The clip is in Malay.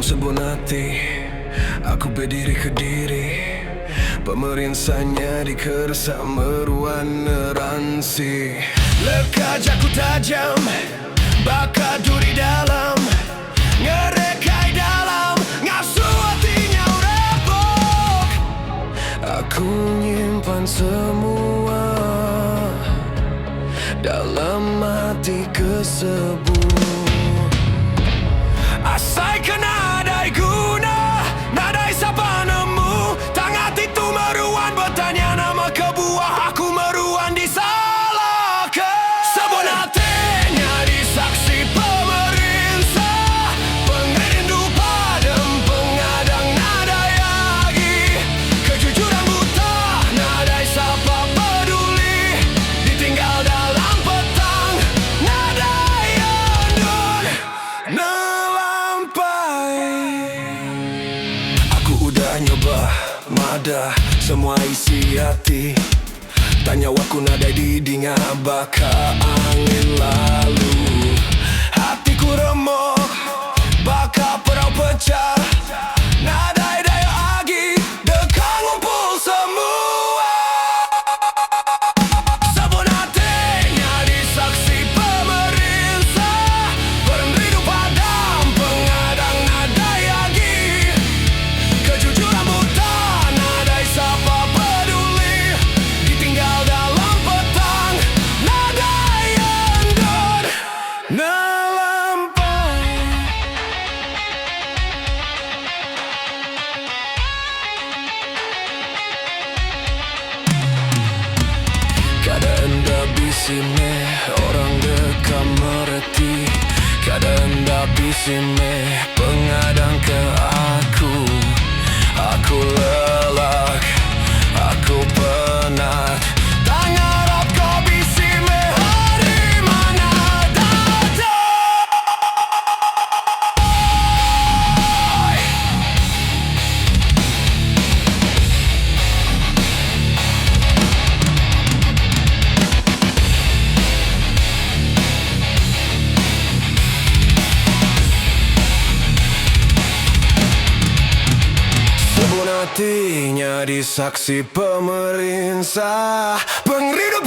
sebun hati, aku berdiri ke diri. Pemerinsanya dikerasa meruan neransi. Lekajaku tajam, bakar duri dalam, ngerekai dalam, ngasuh hatinya repot. Aku nyimpan semua dalam hati kesebu. Asai kena nadai guna, nadai siapa nemu. Tang hati tu meruan, bertanya nama kebuah. Aku meruan disalahkan. Sebun hatinya disaksi pemerintah, pengerindu padam, pengadang nadai lagi. Kejujuran buta, nadai siapa peduli. Ditinggal dalam petang, nadai endun nelampai. Aku udah nyoba mada semua isi hati. Tanya waku nadai didinga baka angin lalu. Hatiku remuk, baka perau pecah. Nadai daya agi, dekang ngumpul semua. Sebun hatinya disaksi pemerintah, perindu padam, pengadang nadai agi. Kejujuran buta, nadai siapa peduli. Ditinggal dalam petang, nadai endun nelampai. Kada enda bisime orang dekam mereti. Kada enda bisime pengadang ke aku. Aku lelak, aku penat. Tang harap kau bisime hari mana datang. Sebun hatinya disaksi pemerintah, pengerindu